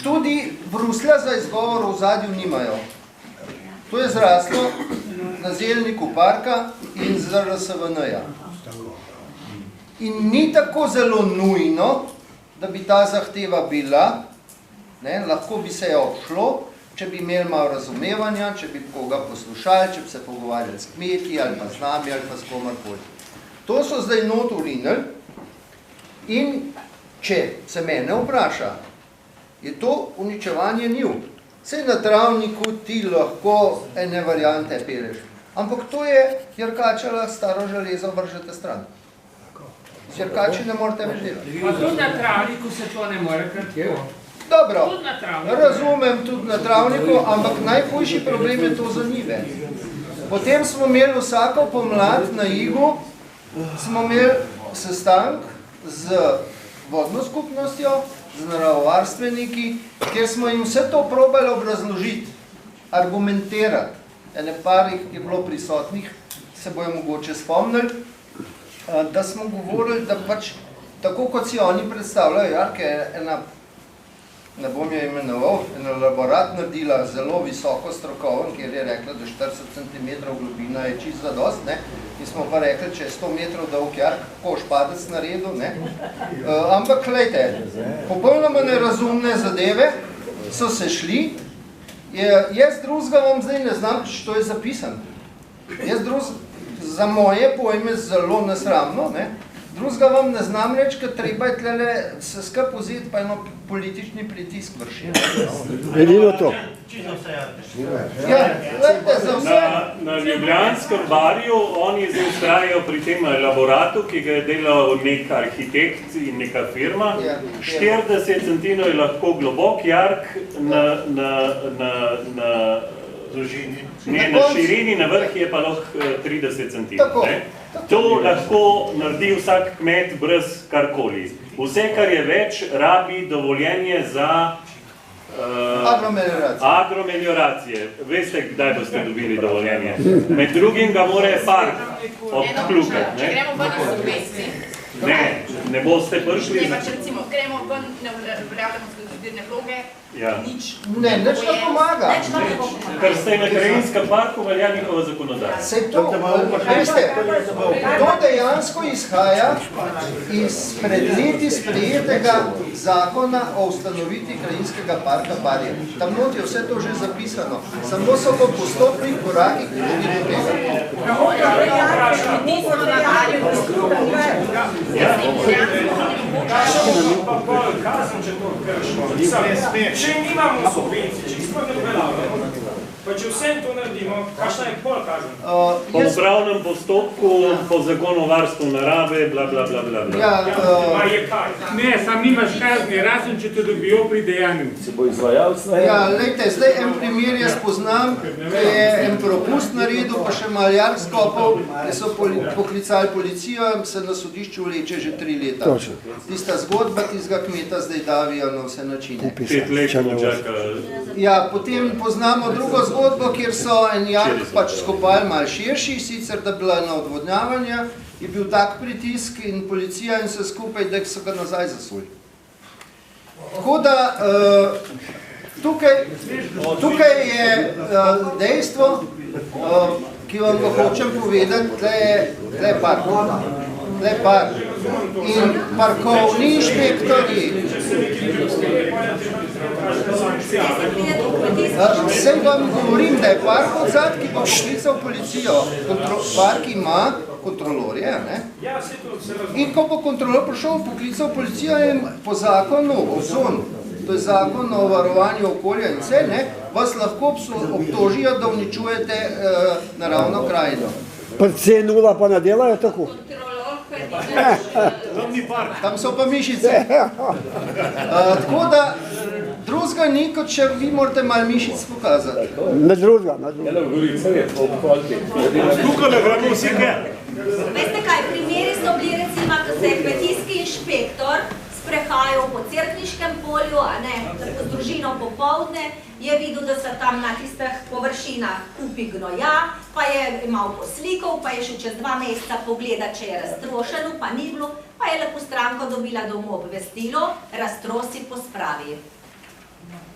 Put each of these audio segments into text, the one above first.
Tudi Bruslja za izgovor v zadju nimajo. To je zraslo na zelniku parka in z RSVN-ja. In ni tako zelo nujno, da bi ta zahteva bila, lahko bi se jo obšlo, če bi imeli malo razumevanja, če bi koga poslušali, če bi se pogovarjali s kmeti ali pa z nami ali pa s komorkoli. To so zdaj not urinili in če se mene vpraša, je to uničevanje njiv. Sej na travniku ti lahko ene variante peleš, ampak to je Jerkačeva staro železo vržete stran. Z Jerkači ne morate več delati. Pa tudi na travniku se to ne more kratko. Dobro, razumem tudi na travniku, ampak najhujši problem je to za njive. Potem smo imeli vsako pomlad na Igu, smo imeli sestank z vodno skupnostjo, z naravovarstveniki, kjer smo jim vse to probali obrazložiti, argumentirati. Ene parih je bilo prisotnih, se bojo mogoče spomnili, da smo govorili, da pač tako kot si oni predstavljajo, Jarke, ne bom jo imenoval, ena laborat naredila zelo visoko strokoven, kjer je rekla, da 40 cm globina je čisto zadost, in smo pa rekli, če je 100 metrov dolg Jark, koš padec naredil, ampak, glejte, popolnoma nerazumne zadeve so se šli, jaz drugega vam zdaj ne znam, što je zapisan. Jaz za moje pojme zelo nesramno, drugega vam ne znam reči, ker treba je tlele se skup vzeti, pa eno politični pritisk vrši. Edino to. Ja, gledajte, za vse. Na Ljubljanskem barju oni zdaj ustrajajo pri tem laboratu, ki ga je delal nek arhitekt in neka firma. 40 cm je lahko globok jark na širini, na vrh je pa lahko 30 cm. To lahko naredi vsak kmet brez karkoli. Vse, kar je več, rabi dovoljenje za agromelioracije. Veste, kdaj boste dobili dovoljenje? Med drugim ga mora park obklukati. Če gremo ven iz subvencij. Ne boste prišli. Ne, pač recimo, gremo ven, ne uveljavljamo zbirne vloge, nič. Ne, nič ne pomaga. Ker ste na krajinskem parku velja njihova zakonodaja. Sej to, veste, to dejansko izhaja iz pred leti sprejetega zakona o ustanovitvi krajinskega parka Barje. Tam not je vse to že zapisano. Samo so v postopnih korakih prišli do tega. Če nimamo subvencij, če smo ne uveljavljamo, pa če vsem to naredimo, kakšna je pol kazen? Po upravnem postopku, po zakonu o varstvu narave, bla, bla, bla, bla. Ne, sam nimaš kazni, razen če te dobijo pri dejanju. Se bo izvajalc na Ja, lejte, zdaj en primer jaz poznam, ki je en propust naredil, pa še malo jark skopal, ki so poklicali policijo in se na sodišču vleče že 3 leta. Tista zgodba tistega kmeta zdaj davijo na vse načine. 5 let čaka. Ja, potem poznamo drugo zgodbo, kjer so en jark pač skopali malo širši, sicer da bila na odvodnjavanja, je bil tak pritisk in policija in vse skupaj, da so ga nazaj zasuli. Tako da tukaj je dejstvo, ki vam ga hočem povedati, tle je park. Tle je park. In parkovni inšpektorji. Vsem vam govorim, da je park odzad, ki bo poklical policijo. Park ima kontrolorje, in ko bo kontrolor prišel, poklical policijo in po zakonu o zonu, to je zakon o varovanju okolja in vse, vas lahko obtožijo, da uničujete naravno krajino. Pa C0 pa ne delajo tako? Tam so pa mišice. Tako da drugega ni, kot če vi morate malo mišic pokazati. Ne drugega. Tukaj ne vremo vsi kaj. Veste kaj, primeri so bili recimo, da se je kmetijski inšpektor sprehajal po Cerkniškem polju, z družino popoldne, je videl, da so tam na tistih površinah kupi gnoja, pa je imel poslikov, pa je šel čez 2 meseca pogledati, če je raztrošeno, pa ni bilo, pa je lepo stranko dobila domov obvestilo, raztrosi pospravi.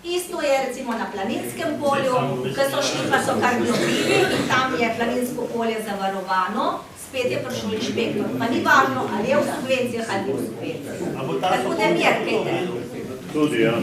Isto je recimo na Planinskem polju, ki so šli pa so kar globili in tam je Planinsko polje zavarovano, spet je prišel inšpektor. Pa ni važno, ali je v subvencijah ali ni v subvencijah. Tako da merkajte. Tudi, ja.